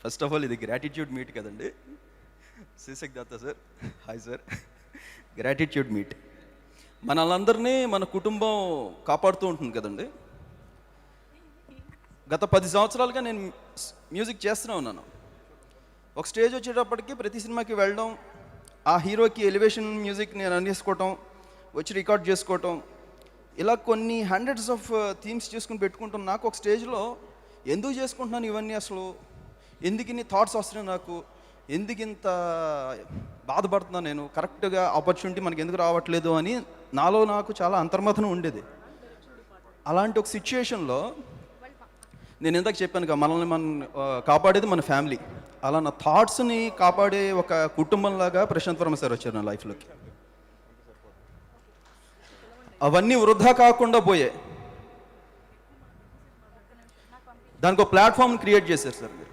First of all ఇది gratitude meet కదండి. శ్రీశక్ Datta sir, hi sir. Gratitude meet మనల్ందరినీ మన కుటుంబం కాపాడుతూ ఉంటుంది కదండి. గత 10 సంవత్సరాలుగా నేను మ్యూజిక్ చేస్తూనే ఉన్నాను. ఒక స్టేజ్ వచ్చేటప్పటికి ప్రతి సినిమాకి వెళ్ళడం, ఆ హీరోకి ఎలివేషన్ మ్యూజిక్ నేను అందించుకోవటం, వచ్చి రికార్డ్ చేసుకోవటం, ఇలా కొన్ని హండ్రెడ్స్ ఆఫ్ థీమ్స్ చేసుకుని పెట్టుకుంటాం. నాకు ఒక స్టేజ్లో ఎందుకు చేసుకుంటున్నాను ఇవన్నీ, అసలు ఎందుకు ఇన్ని థాట్స్ వస్తున్నాయి నాకు, ఎందుకు ఇంత బాధపడుతున్నాను నేను, కరెక్ట్గా ఆపర్చునిటీ మనకి ఎందుకు రావట్లేదు అని నాలో నాకు చాలా అంతర్మథనం ఉండేది. అలాంటి ఒక సిచ్యుయేషన్లో నేను ఇందాక చెప్పాను మనల్ని మనం కాపాడేది మన ఫ్యామిలీ. అలా నా థాట్స్ని కాపాడే ఒక కుటుంబంలాగా ప్రశాంత్ వర్మ సార్ వచ్చారు నా లైఫ్లోకి. అవన్నీ వృధా కాకుండా పోయాయి. దానికి ఒక ప్లాట్ఫామ్ క్రియేట్ చేశారు సార్ మీరు.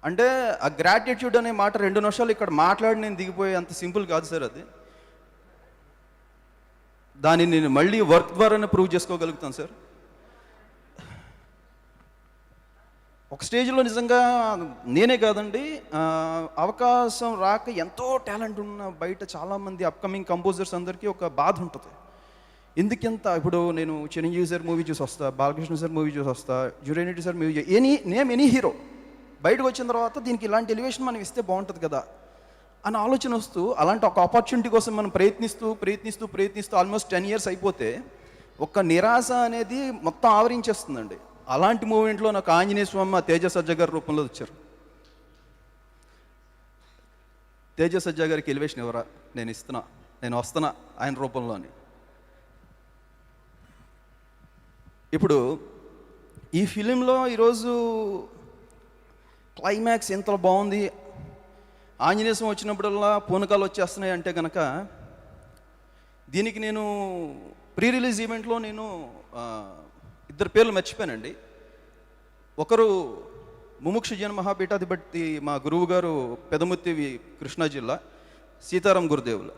అంటే ఆ గ్రాటిట్యూడ్ అనే మాట 2 నిమిషాలు ఇక్కడ మాట్లాడి నేను దిగిపోయే అంత సింపుల్ కాదు సార్ అది. దాన్ని నేను మళ్ళీ వర్క్ ద్వారానే ప్రూవ్ చేసుకోగలుగుతాను సార్. ఒక స్టేజ్లో నిజంగా నేనే కాదండి, అవకాశం రాక ఎంతో టాలెంట్ ఉన్న బయట చాలామంది అప్కమింగ్ కంపోజర్స్ అందరికీ ఒక బాధ ఉంటుంది. ఎందుకంత ఇప్పుడు నేను చిరంజీవి సార్ మూవీ చూసి వస్తా, బాలకృష్ణ సార్ మూవీ చూసి వస్తా, జురేనిటీ సార్ మూవీ, ఎనీ హీరో బయటకు వచ్చిన తర్వాత దీనికి ఇలాంటి ఎలివేషన్ మనం ఇస్తే బాగుంటుంది కదా అని ఆలోచన వస్తూ, అలాంటి ఒక ఆపర్చునిటీ కోసం మనం ప్రయత్నిస్తూ ఆల్మోస్ట్ 10 years అయిపోతే ఒక నిరాశ అనేది మొత్తం ఆవరించేస్తుందండి. అలాంటి మూమెంట్లో నాకు ఆంజనేయ స్వామి తేజ సజ్జ గారి రూపంలో వచ్చారు. తేజ సజ్జ గారికి ఎలివేషన్ ఎవరా, నేను వస్తున్నా ఆయన రూపంలోని. ఇప్పుడు ఈ ఫిలింలో ఈరోజు క్లైమాక్స్ ఎంత బాగుంది, ఆంజనేయ స్వామి వచ్చినప్పుడల్లా పూనకాలు వచ్చేస్తున్నాయి అంటే కనుక, దీనికి నేను ప్రీ రిలీజ్ ఈవెంట్లో నేను 2 పేర్లు మర్చిపోయానండి. ఒకరు ముముక్ష జన మహాపీఠాధిపతి మా గురువు గారు పెదముత్తి కృష్ణా జిల్లా సీతారాం గురుదేవులు.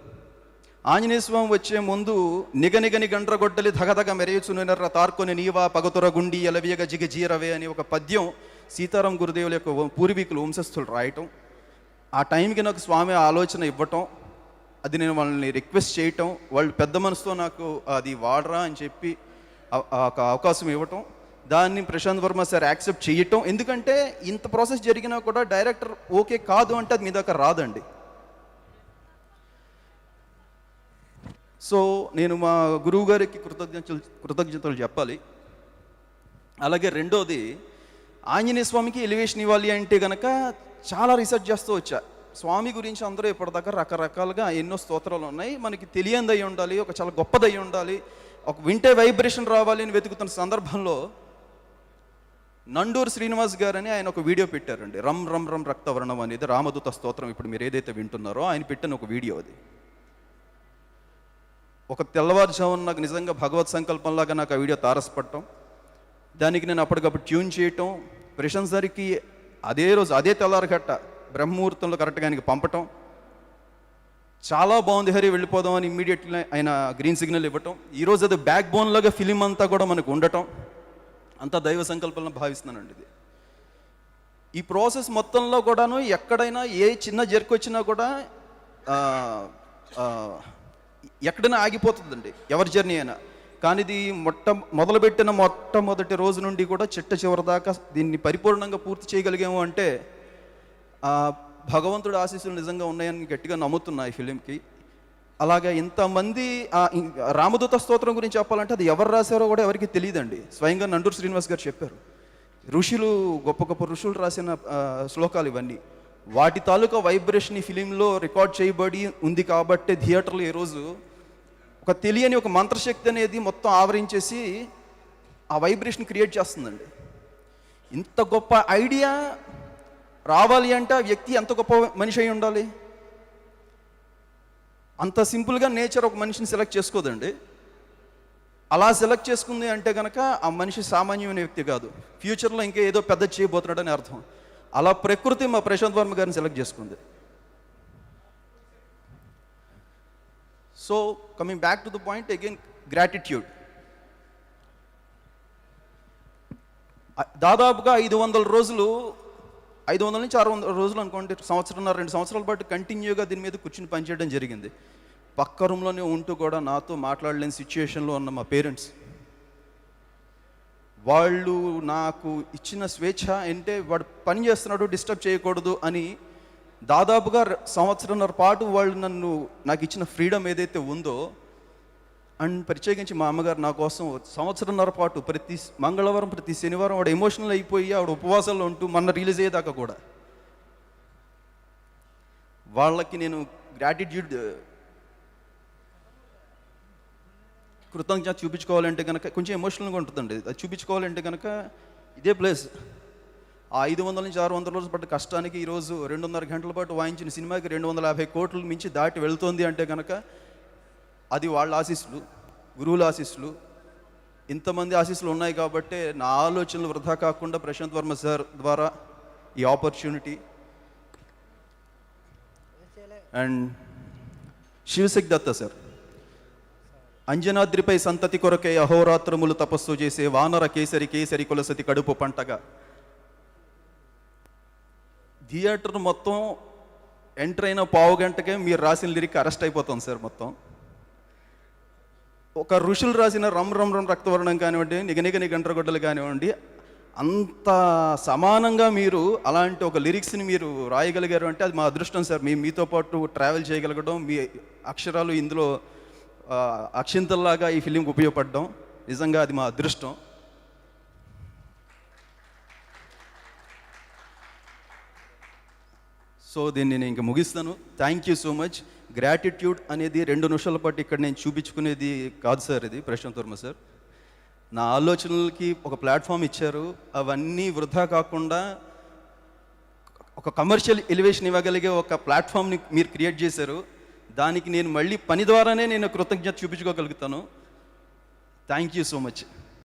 ఆంజనేయ స్వామి వచ్చే ముందు నిగనిగని గండ్రగొడ్డలి ధగధగ మెరయుచునెర్ర తార్కొని నీవా పగతుర గుండి ఎలవియగ జిగజీరవే అని ఒక పద్యం సీతారాం గురుదేవుల యొక్క పూర్వీకులు వంశస్థులు రాయటం, ఆ టైంకి నాకు స్వామి ఆలోచన ఇవ్వటం, అది నేను వాళ్ళని రిక్వెస్ట్ చేయటం, వాళ్ళు పెద్ద మనసుతో నాకు అది వాడరా అని చెప్పి ఒక అవకాశం ఇవ్వటం, దాన్ని ప్రశాంత్ వర్మ సార్ యాక్సెప్ట్ చేయటం. ఎందుకంటే ఇంత ప్రాసెస్ జరిగినా కూడా డైరెక్టర్ ఓకే కాదు అంటే అది మీ దగ్గర రాదండి. సో నేను మా గురువు గారికి కృతజ్ఞతలు చెప్పాలి. అలాగే రెండోది, ఆంజనేయ స్వామికి ఎలివేషన్ ఇవ్వాలి అంటే కనుక చాలా రీసెర్చ్ చేస్తూ వచ్చా. స్వామి గురించి అందరూ ఇప్పటిదాకా రకరకాలుగా ఎన్నో స్తోత్రాలు ఉన్నాయి, మనకి తెలియనిది అయి ఉండాలి, ఒక చాలా గొప్పది అయి ఉండాలి, ఒక వింటే వైబ్రేషన్ రావాలి అని వెతుకుతున్న సందర్భంలో నండూరు శ్రీనివాస్ గారని ఆయన ఒక వీడియో పెట్టారండి. రమ్ రమ్ రమ్ రక్తవర్ణం అనేది రామదూత స్తోత్రం. ఇప్పుడు మీరు ఏదైతే వింటున్నారో ఆయన పెట్టిన ఒక వీడియో అది. ఒక తెల్లవారుజామున నాకు నిజంగా భగవత్ సంకల్పంలాగా నాకు ఆ వీడియో తారసపడటం, దానికి నేను అప్పటికప్పుడు ట్యూన్ చేయటం, ప్రశాంత్ సార్కి అదే రోజు అదే తెల్లారగట్ట బ్రహ్మముహూర్తంలో కరెక్ట్గా ఆయనకి పంపటం, చాలా బాగుంది హరి వెళ్ళిపోదాం అని ఇమ్మీడియట్లీ ఆయన గ్రీన్ సిగ్నల్ ఇవ్వటం, ఈరోజు అది బ్యాక్ బోన్ లాగా ఫిలిం అంతా కూడా మనకు ఉండటం, అంతా దైవ సంకల్పంలో భావిస్తున్నానండి. ఇది ఈ ప్రాసెస్ మొత్తంలో కూడాను ఎక్కడైనా ఏ చిన్న జర్క్ వచ్చినా కూడా ఎక్కడైనా ఆగిపోతుందండి ఎవరి జర్నీ అయినా. కానీ ఇది మొదలుపెట్టిన మొట్టమొదటి రోజు నుండి కూడా చివరి దాకా దీన్ని పరిపూర్ణంగా పూర్తి చేయగలిగాము అంటే భగవంతుడి ఆశీస్సులు నిజంగా ఉన్నాయని గట్టిగా నమ్ముతున్నా ఈ ఫిలింకి. అలాగే ఇంతమంది రామదూత స్తోత్రం గురించి చెప్పాలంటే అది ఎవరు రాశారో కూడా ఎవరికి తెలియదండి. స్వయంగా నండూరు శ్రీనివాస్ గారు చెప్పారు. ఋషులు, గొప్ప గొప్ప ఋషులు రాసిన శ్లోకాలు ఇవన్నీ. వాటి తాలూకా వైబ్రేషన్ ఈ ఫిలింలో రికార్డ్ చేయబడి ఉంది కాబట్టి థియేటర్లో ఈరోజు ఒక తెలియని ఒక మంత్రశక్తి అనేది మొత్తం ఆవరించేసి ఆ వైబ్రేషన్ క్రియేట్ చేస్తుందండి. ఇంత గొప్ప ఐడియా రావాలి అంటే ఆ వ్యక్తి ఎంత గొప్ప మనిషి అయి ఉండాలి. అంత సింపుల్గా నేచర్ ఒక మనిషిని సెలెక్ట్ చేసుకోదండి. అలా సెలెక్ట్ చేసుకుంది అంటే కనుక ఆ మనిషి సామాన్యమైన వ్యక్తి కాదు, ఫ్యూచర్లో ఇంకా ఏదో పెద్ద చేయబోతున్నాడని అర్థం. అలా ప్రకృతి మా ప్రశాంత్ వర్మ గారిని సెలెక్ట్ చేసుకుంది. So coming back to the point again, gratitude. దాదాపుగా 500 రోజులు 500 నుంచి 600 రోజులు అనుకోండి, సంవత్సరంన్నర 2 సంవత్సరాల పాటు కంటిన్యూగా దీని మీద కూర్చుని పనిచేయడం జరిగింది. పక్క రూమ్లోనే ఉంటూ కూడా నాతో మాట్లాడలేని సిచ్యుయేషన్లో ఉన్న మా పేరెంట్స్, వాళ్ళు నాకు ఇచ్చిన స్వేచ్ఛ అంటే వాడు పని చేస్తున్నాడు డిస్టర్బ్ చేయకూడదు అని దాదాపుగా సంవత్సరంన్నర పాటు వాళ్ళు నాకు ఇచ్చిన ఫ్రీడమ్ ఏదైతే ఉందో, అండ్ ప్రత్యేకించి మా అమ్మగారు నా కోసం సంవత్సరంన్నర పాటు ప్రతి మంగళవారం ప్రతి శనివారం ఆవిడ ఎమోషనల్ అయిపోయి ఆవిడ ఉపవాసాల్లో ఉంటూ మొన్న రిలీజ్ అయ్యేదాకా కూడా వాళ్ళకి నేను గ్రాటిట్యూడ్ కృతజ్ఞత చూపించుకోవాలంటే కనుక కొంచెం ఎమోషనల్గా ఉంటుందండి. అది చూపించుకోవాలంటే కనుక ఇదే ప్లేస్. ఆ 500 నుంచి 600 రోజులు పడ్డ కష్టానికి ఈరోజు 2.5 గంటల పాటు వాయించిన సినిమాకి 250 కోట్లు మించి దాటి వెళ్తోంది అంటే కనుక అది వాళ్ళ ఆశీస్సులు, గురువుల ఆశీస్సులు, ఇంతమంది ఆశీస్సులు ఉన్నాయి కాబట్టి నా ఆలోచనలు వృధా కాకుండా ప్రశాంత్ వర్మ సార్ ద్వారా ఈ opportunity and Shivashakti Datta sir, అంజనాద్రిపై సంతతి కొరకే అహోరాత్రములు తపస్సు చేసే వానర కేసరి కేసరి కులసతి కడుపు పంటగా. థియేటర్ మొత్తం ఎంటర్ అయిన పావు గంటకే మీరు రాసిన లిరిక్ అరెస్ట్ అయిపోతాం సార్. మొత్తం ఒక ఋషులు రాసిన రమ్ రమ్ రమ్ రక్తవర్ణం కానివ్వండి, నిగనిగ నిగండ్రగొడ్డలు కానివ్వండి, అంత సమానంగా మీరు అలాంటి ఒక లిరిక్స్ని మీరు రాయగలిగారు అంటే అది మా అదృష్టం సార్. మీతో పాటు ట్రావెల్ చేయగలగడం, మీ అక్షరాలు ఇందులో అక్షింతల్లాగా ఈ ఫిలింకి ఉపయోగపడడం నిజంగా అది మా అదృష్టం. సో దీన్ని నేను ఇంకా ముగిస్తాను. Thank you so much. Gratitude అనేది 2 నిమిషాల పాటు ఇక్కడ నేను చూపించుకునేది కాదు సార్. ఇది ప్రశాంత్ వర్మ సార్ నా ఆలోచనలకి ఒక ప్లాట్ఫామ్ ఇచ్చారు. అవన్నీ వృధా కాకుండా ఒక కమర్షియల్ ఎలివేషన్ ఇవ్వగలిగే ఒక ప్లాట్ఫామ్ని మీరు క్రియేట్ చేశారు. దానికి నేను మళ్ళీ పని ద్వారానే నేను కృతజ్ఞత చూపించుకోగలుగుతాను. Thank you so much.